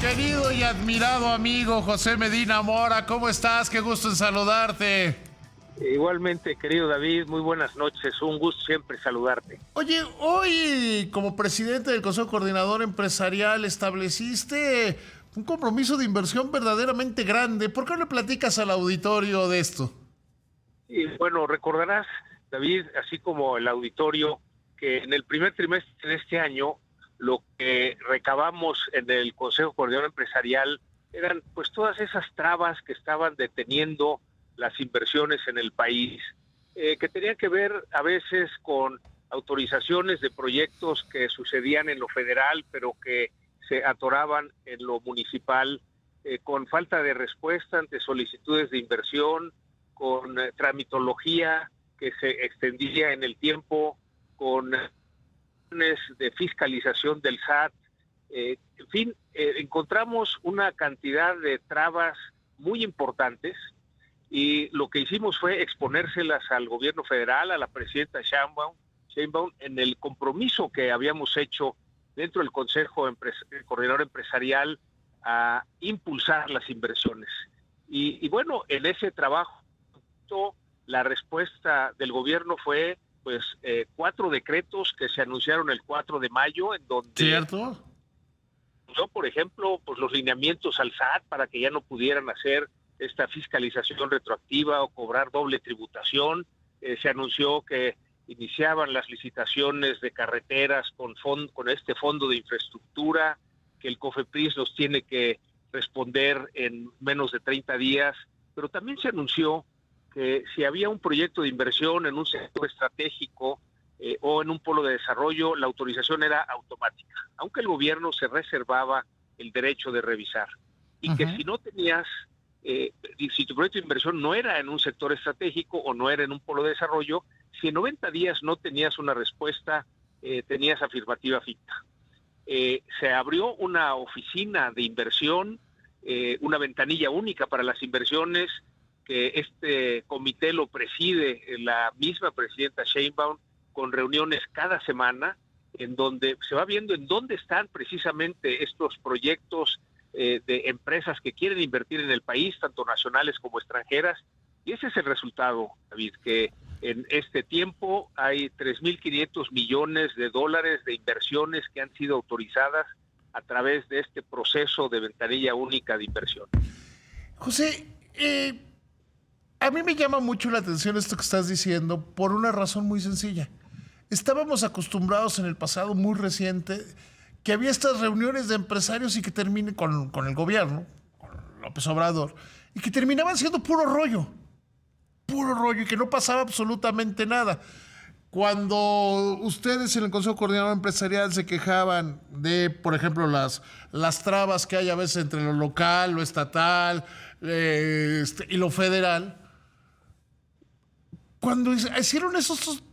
Querido y admirado amigo José Medina Mora, ¿cómo estás? Qué gusto en saludarte. Igualmente, querido David, muy buenas noches, un gusto siempre saludarte. Oye, hoy como presidente del Consejo Coordinador Empresarial estableciste un compromiso de inversión verdaderamente grande. ¿Por qué no le platicas al auditorio de esto? Y bueno, recordarás, David, así como el auditorio, que en el primer trimestre de este año lo que recabamos en el Consejo Coordinador Empresarial eran pues todas esas trabas que estaban deteniendo las inversiones en el país, que tenían que ver a veces con autorizaciones de proyectos que sucedían en lo federal, pero que se atoraban en lo municipal, con falta de respuesta ante solicitudes de inversión, con tramitología que se extendía en el tiempo, con de fiscalización del SAT, en fin, encontramos una cantidad de trabas muy importantes y lo que hicimos fue exponérselas al gobierno federal, a la presidenta Sheinbaum, en el compromiso que habíamos hecho dentro del Consejo Coordinador Empresarial a impulsar las inversiones. Y bueno, en ese trabajo la respuesta del gobierno fue pues 4 decretos que se anunciaron el 4 de mayo, en donde ¿Cierto? yo, por ejemplo, pues los lineamientos al SAT para que ya no pudieran hacer esta fiscalización retroactiva o cobrar doble tributación. Se anunció que iniciaban las licitaciones de carreteras con este fondo de infraestructura, que el COFEPRIS los tiene que responder en menos de 30 días, pero también se anunció que si había un proyecto de inversión en un sector estratégico o en un polo de desarrollo, la autorización era automática, aunque el gobierno se reservaba el derecho de revisar. Y que si no tenías, si tu proyecto de inversión no era en un sector estratégico o no era en un polo de desarrollo, si en 90 días no tenías una respuesta, tenías afirmativa ficta. Se abrió una oficina de inversión, una ventanilla única para las inversiones, que este comité lo preside la misma presidenta Sheinbaum, con reuniones cada semana, en donde se va viendo en dónde están precisamente estos proyectos de empresas que quieren invertir en el país, tanto nacionales como extranjeras, y ese es el resultado, David, que en este tiempo hay 3.500 millones de dólares de inversiones que han sido autorizadas a través de este proceso de ventanilla única de inversión. José, a mí me llama mucho la atención esto que estás diciendo por una razón muy sencilla. Estábamos acostumbrados en el pasado muy reciente que había estas reuniones de empresarios y que terminen con el gobierno, con López Obrador, y que terminaban siendo puro rollo, y que no pasaba absolutamente nada. Cuando ustedes en el Consejo Coordinador Empresarial se quejaban de, por ejemplo, las trabas que hay a veces entre lo local, lo estatal y lo federal, cuando hicieron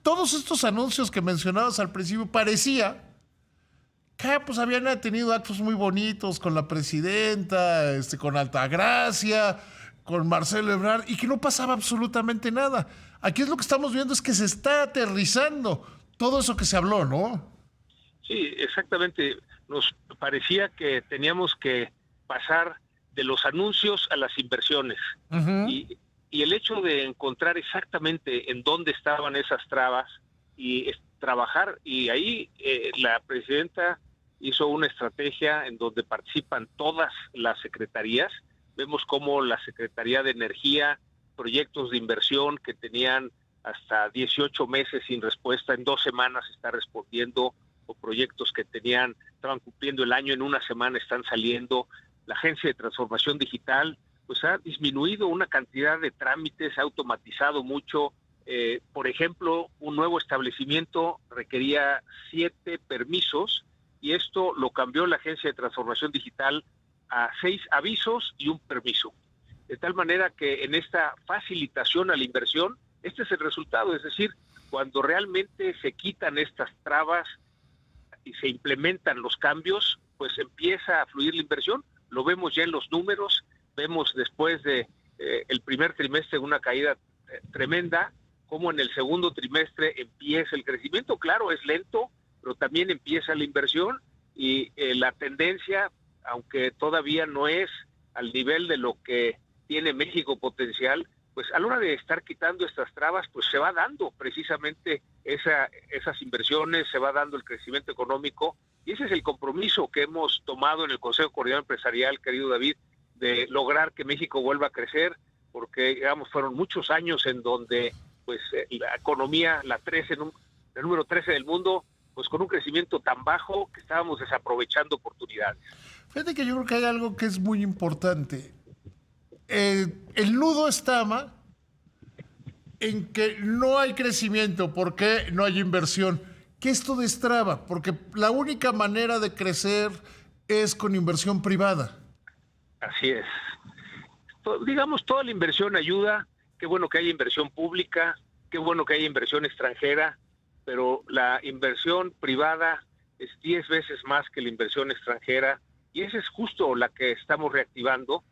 todos estos anuncios que mencionabas al principio, parecía que pues habían tenido actos muy bonitos con la presidenta, con Altagracia, con Marcelo Ebrard, y que no pasaba absolutamente nada. Aquí es lo que estamos viendo, es que se está aterrizando todo eso que se habló, ¿no? Sí, exactamente. Nos parecía que teníamos que pasar de los anuncios a las inversiones. Y el hecho de encontrar exactamente en dónde estaban esas trabas y trabajar, y ahí la presidenta hizo una estrategia en donde participan todas las secretarías. Vemos cómo la Secretaría de Energía, proyectos de inversión que tenían hasta 18 meses sin respuesta, en 2 semanas está respondiendo, o proyectos que estaban cumpliendo el año, en 1 semana están saliendo. La Agencia de Transformación Digital pues ha disminuido una cantidad de trámites, ha automatizado mucho. Por ejemplo, un nuevo establecimiento requería 7 permisos y esto lo cambió la Agencia de Transformación Digital a 6 avisos y un permiso. De tal manera que en esta facilitación a la inversión, este es el resultado, es decir, cuando realmente se quitan estas trabas y se implementan los cambios, pues empieza a fluir la inversión. Lo vemos ya en los números. Vemos después de el primer trimestre una caída tremenda, como en el segundo trimestre empieza el crecimiento. Claro, es lento, pero también empieza la inversión y la tendencia aunque todavía no es al nivel de lo que tiene México potencial, pues a la hora de estar quitando estas trabas, pues se va dando precisamente esas inversiones, se va dando el crecimiento económico, y ese es el compromiso que hemos tomado en el Consejo Coordinador Empresarial, querido David, de lograr que México vuelva a crecer, porque digamos fueron muchos años en donde pues la economía, el número 13 del mundo, pues con un crecimiento tan bajo que estábamos desaprovechando oportunidades. Fíjate que yo creo que hay algo que es muy importante. El nudo estaba en que no hay crecimiento porque no hay inversión. Que esto destraba, porque la única manera de crecer es con inversión privada. Así es. Digamos, toda la inversión ayuda. Qué bueno que haya inversión pública, qué bueno que haya inversión extranjera, pero la inversión privada es 10 veces más que la inversión extranjera, y esa es justo la que estamos reactivando.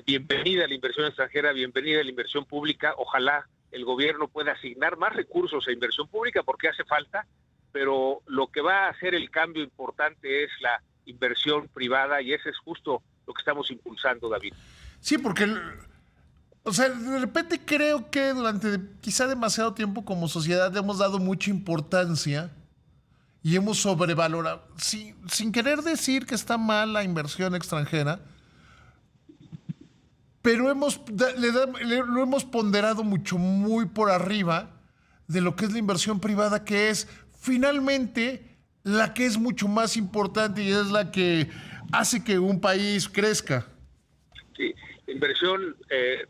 Bienvenida a la inversión extranjera, bienvenida a la inversión pública. Ojalá el gobierno pueda asignar más recursos a inversión pública porque hace falta, pero lo que va a hacer el cambio importante es la inversión privada, y ese es justo lo que estamos impulsando, David. Sí, porque, o sea, de repente creo que durante quizá demasiado tiempo como sociedad hemos dado mucha importancia y hemos sobrevalorado, sin querer decir que está mal la inversión extranjera, pero lo hemos ponderado mucho, muy por arriba de lo que es la inversión privada, que es finalmente la que es mucho más importante y es la que hace que un país crezca. Sí, la inversión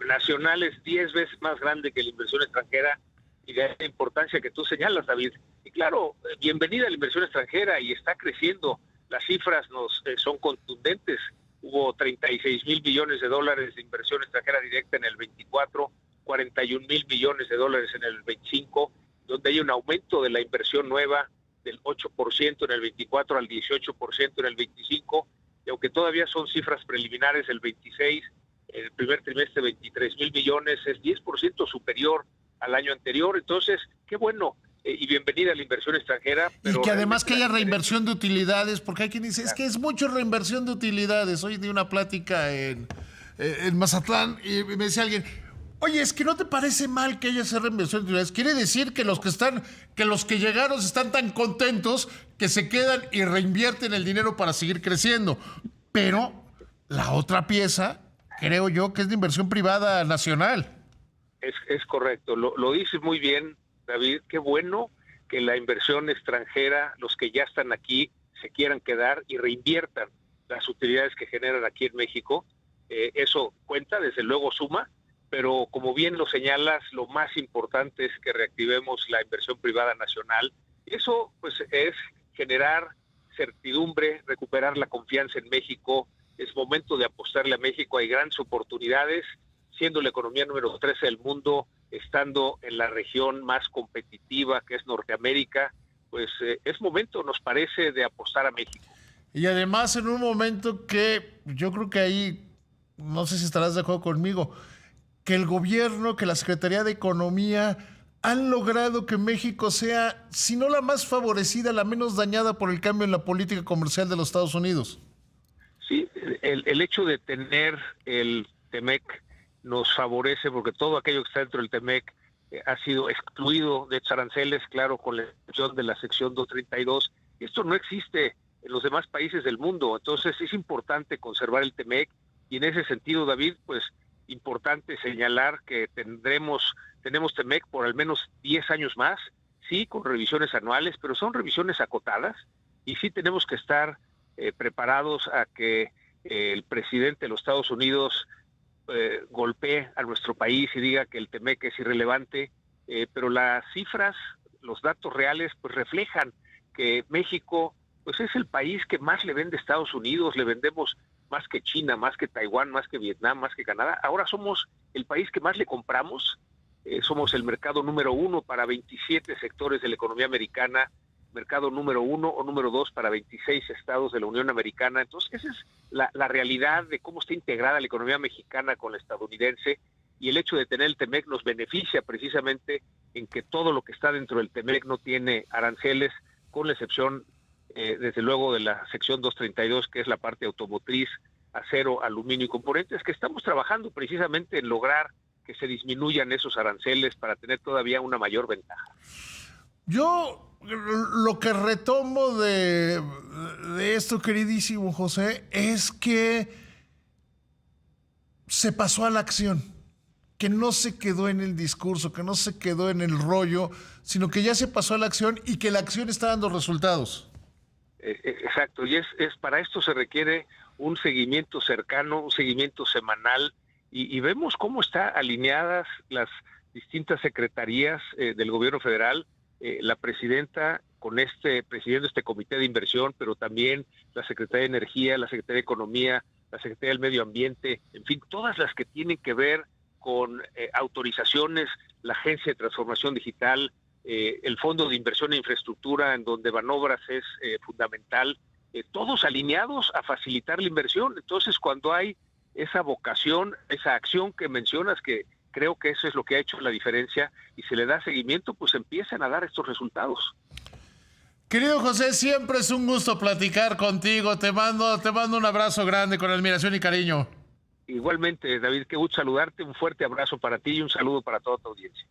nacional es 10 veces más grande que la inversión extranjera, y de la importancia que tú señalas, David. Y claro, bienvenida a la inversión extranjera, y está creciendo. Las cifras son contundentes. Hubo 36,000 billones de dólares de inversión extranjera directa en el 24, 41,000 billones de dólares en el 25, donde hay un aumento de la inversión nueva del 8% en el 24 al 18% en el 25, y aunque todavía son cifras preliminares del 26, el primer trimestre 23,000 billones, es 10% superior al año anterior. Entonces, qué bueno, y bienvenida a la inversión extranjera. Pero y que además que haya reinversión de utilidades, porque hay quien dice, es que es mucho reinversión de utilidades. Hoy di una plática en Mazatlán y me decía alguien, oye, es que no te parece mal que haya esa reinversión de utilidades. Quiere decir que los que llegaron están tan contentos que se quedan y reinvierten el dinero para seguir creciendo. Pero la otra pieza, creo yo, que es de inversión privada nacional. Es correcto, lo dices muy bien, David. Qué bueno que la inversión extranjera, los que ya están aquí, se quieran quedar y reinviertan las utilidades que generan aquí en México. Eso cuenta, desde luego suma, pero como bien lo señalas, lo más importante es que reactivemos la inversión privada nacional. Eso pues es generar certidumbre, recuperar la confianza en México. Es momento de apostarle a México, hay grandes oportunidades, siendo la economía número 13 del mundo, estando en la región más competitiva que es Norteamérica, pues es momento, nos parece, de apostar a México. Y además en un momento que yo creo que ahí, no sé si estarás de acuerdo conmigo, que el gobierno, que la Secretaría de Economía han logrado que México sea, si no la más favorecida, la menos dañada por el cambio en la política comercial de los Estados Unidos. Sí, el hecho de tener el TEMEC nos favorece, porque todo aquello que está dentro del TEMEC ha sido excluido de aranceles, claro, con la excepción de la sección 232. Esto no existe en los demás países del mundo, entonces es importante conservar el TEMEC, y en ese sentido, David, pues importante señalar que tenemos TEMEC por al menos 10 años más, sí, con revisiones anuales, pero son revisiones acotadas, y sí tenemos que estar preparados a que el presidente de los Estados Unidos golpee a nuestro país y diga que el TEMEC es irrelevante, pero las cifras, los datos reales, pues reflejan que México pues es el país que más le vende a Estados Unidos. Le vendemos más que China, más que Taiwán, más que Vietnam, más que Canadá. Ahora somos el país que más le compramos, somos el mercado número 1 para 27 sectores de la economía americana, mercado número 1 o número 2 para 26 estados de la Unión Americana. Entonces esa es la realidad de cómo está integrada la economía mexicana con la estadounidense, y el hecho de tener el TEMEC nos beneficia precisamente en que todo lo que está dentro del TEMEC no tiene aranceles, con la excepción desde luego de la sección 232, que es la parte automotriz, acero, aluminio y componentes, que estamos trabajando precisamente en lograr que se disminuyan esos aranceles para tener todavía una mayor ventaja. Yo lo que retomo de esto, queridísimo José, es que se pasó a la acción, que no se quedó en el discurso, que no se quedó en el rollo, sino que ya se pasó a la acción y que la acción está dando resultados. Exacto, y es para esto se requiere un seguimiento cercano, un seguimiento semanal, y vemos cómo están alineadas las distintas secretarías del gobierno federal, la presidenta presidiendo este comité de inversión, pero también la Secretaría de Energía, la Secretaría de Economía, la Secretaría del Medio Ambiente, en fin, todas las que tienen que ver con autorizaciones, la Agencia de Transformación Digital, el Fondo de Inversión e Infraestructura, en donde Banobras es fundamental, todos alineados a facilitar la inversión. Entonces, cuando hay esa vocación, esa acción que mencionas, que creo que eso es lo que ha hecho la diferencia, y se le da seguimiento, pues empiezan a dar estos resultados. Querido José, siempre es un gusto platicar contigo. Te mando un abrazo grande con admiración y cariño. Igualmente, David, qué gusto saludarte, un fuerte abrazo para ti y un saludo para toda tu audiencia.